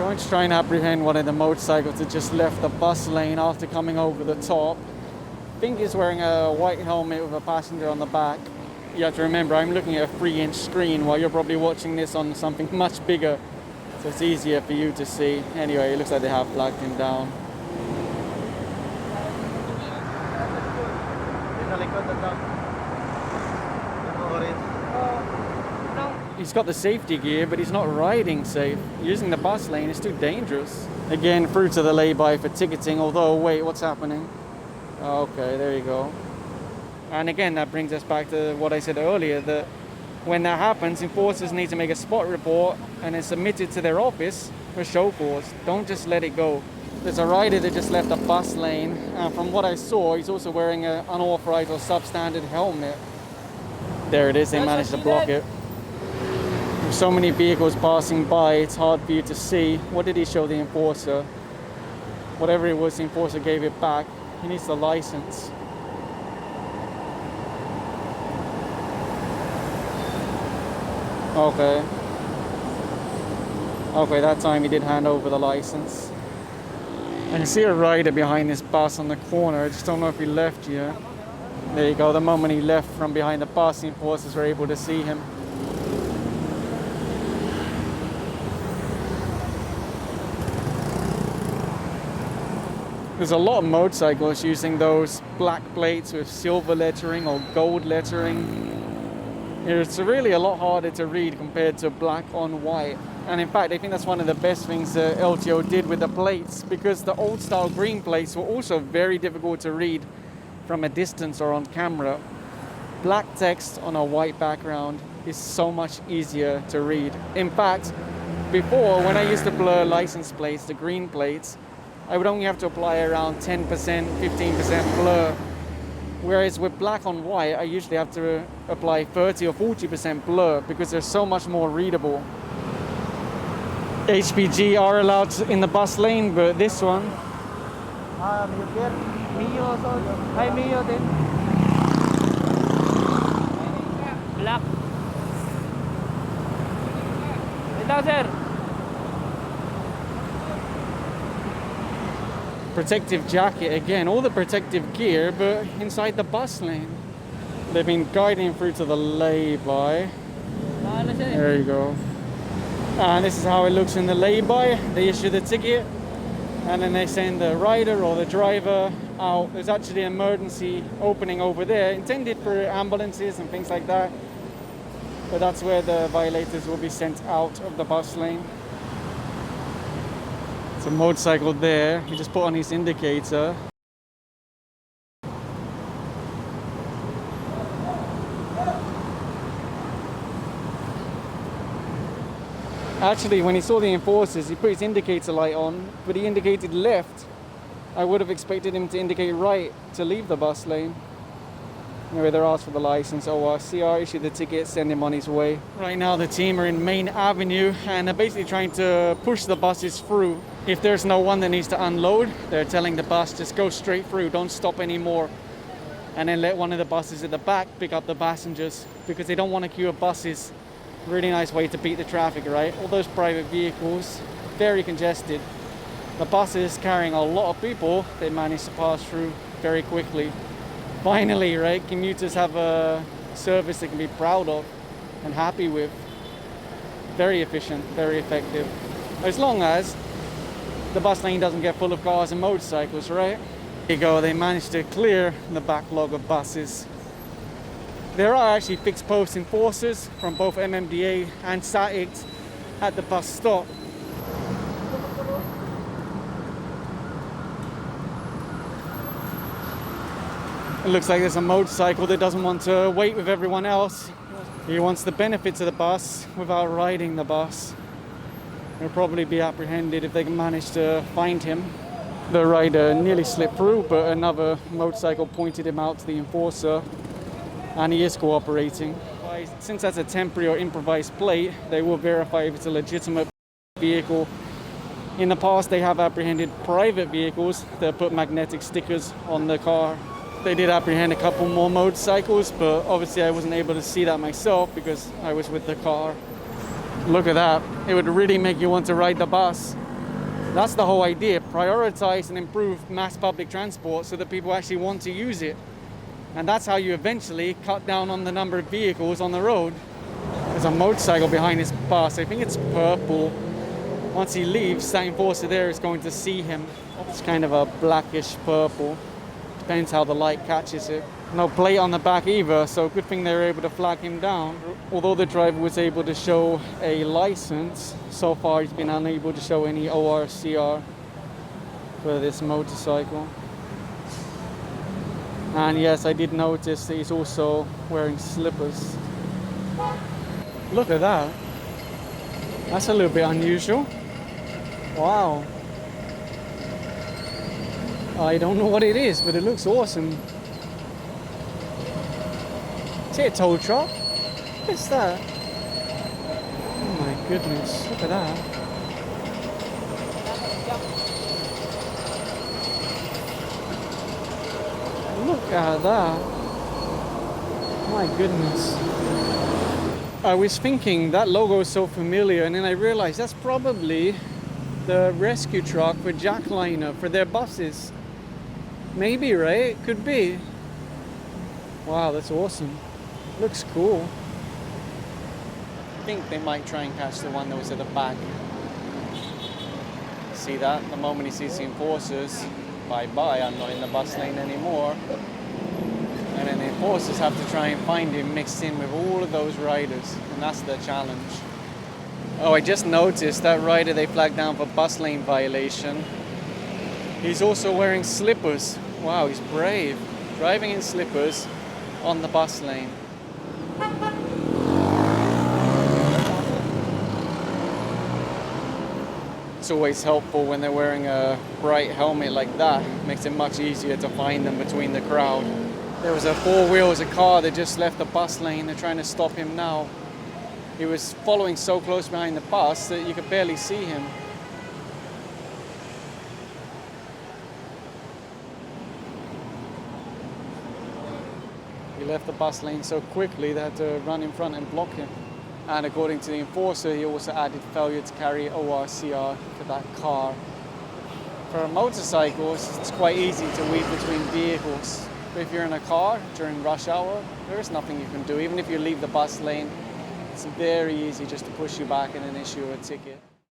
Going to try and apprehend one of the motorcycles that just left the bus lane after coming over the top. I think he's wearing a white helmet with a passenger on the back. You have to remember, I'm looking at a 3-inch screen while you're probably watching this on something much bigger. So it's easier for you to see. Anyway, it looks like they have flagged him down. He's got the safety gear, but he's not riding safe. Using the bus lane is too dangerous. Again, through to the lay-by for ticketing, although, wait, what's happening? Okay, there you go. And again, that brings us back to what I said earlier, that when that happens, enforcers need to make a spot report and then submit it to their office for show cause. Don't just let it go. There's a rider that just left a bus lane, and from what I saw, he's also wearing an unauthorized or substandard helmet. There it is, they managed to block it. With so many vehicles passing by, it's hard for you to see. What did he show the enforcer? Whatever it was, the enforcer gave it back. He needs the license. Okay. Okay, that time he did hand over the license. I can see a rider behind this bus on the corner. I just don't know if he left yet. There you go. The moment he left from behind the bus, the enforcers were able to see him. There's a lot of motorcycles using those black plates with silver lettering or gold lettering. It's really a lot harder to read compared to black on white. And in fact, I think that's one of the best things that LTO did with the plates, because the old style green plates were also very difficult to read from a distance or on camera. Black text on a white background is so much easier to read. In fact, before, when I used to blur license plates, the green plates, I would only have to apply around 10%, 15% blur. Whereas with black on white, I usually have to apply 30 or 40% blur because they're so much more readable. HPG are allowed in the bus lane, but this one... Mio din. Black. Ito, sir. Protective jacket again, all the protective gear, but inside the bus lane. They've been guiding through to the lay-by. There you go. And this is how it looks in the lay-by. They issue the ticket and then they send the rider or the driver out. There's actually an emergency opening over there intended for ambulances and things like that, but that's where the violators will be sent out of the bus lane. A motorcycle there, he just put on his indicator. Actually, when he saw the enforcers, he put his indicator light on, but he indicated left. I would have expected him to indicate right to leave the bus lane. Anyway, they're asked for the license. CR issued the ticket, send him on his way. Right now the team are in Main Avenue and they're basically trying to push the buses through. If there's no one that needs to unload, they're telling the bus just go straight through, don't stop anymore. And then let one of the buses at the back pick up the passengers, because they don't want to queue up buses. Really nice way to beat the traffic, right? All those private vehicles, very congested. The buses carrying a lot of people, they manage to pass through very quickly. Finally, right, commuters have a service they can be proud of and happy with. Very efficient, very effective. As long as the bus lane doesn't get full of cars and motorcycles, right? There you go, they managed to clear the backlog of buses. There are actually fixed post enforcers from both MMDA and SAICT at the bus stop. It looks like there's a motorcycle that doesn't want to wait with everyone else. He wants the benefits of the bus without riding the bus. He'll probably be apprehended if they can manage to find him. The rider nearly slipped through, but another motorcycle pointed him out to the enforcer, and he is cooperating. Since that's a temporary or improvised plate, they will verify if it's a legitimate vehicle. In the past, they have apprehended private vehicles that put magnetic stickers on the car. They did apprehend a couple more motorcycles, but obviously I wasn't able to see that myself because I was with the car. Look at that. It would really make you want to ride the bus. That's the whole idea. Prioritize and improve mass public transport so that people actually want to use it. And that's how you eventually cut down on the number of vehicles on the road. There's a motorcycle behind this bus. I think it's purple. Once he leaves, that enforcer there is going to see him. It's kind of a blackish purple. Depends how the light catches it. No plate on the back either, so good thing they were able to flag him down. Although the driver was able to show a license, so far he's been unable to show any ORCR for this motorcycle. And yes, I did notice that he's also wearing slippers. Look at that. That's a little bit unusual. Wow. I don't know what it is, but it looks awesome. Is it a tow truck? What's that? Oh my goodness, look at that. Look at that. My goodness. I was thinking that logo is so familiar, and then I realized that's probably the rescue truck for Jackliner for their buses. Maybe, right? Could be. Wow, that's awesome. Looks cool. I think they might try and catch the one that was at the back. See that? The moment he sees the enforcers, bye-bye, I'm not in the bus lane anymore. And then the enforcers have to try and find him mixed in with all of those riders. And that's the challenge. Oh, I just noticed that rider they flagged down for bus lane violation. He's also wearing slippers. Wow, he's brave. Driving in slippers on the bus lane. It's always helpful when they're wearing a bright helmet like that. It makes it much easier to find them between the crowd. There was a car that just left the bus lane. They're trying to stop him now. He was following so close behind the bus that you could barely see him. He left the bus lane so quickly they had to run in front and block him. And according to the enforcer, he also added failure to carry ORCR for that car. For a motorcycle, it's quite easy to weave between vehicles. But if you're in a car during rush hour, there is nothing you can do. Even if you leave the bus lane, it's very easy just to push you back and then issue a ticket.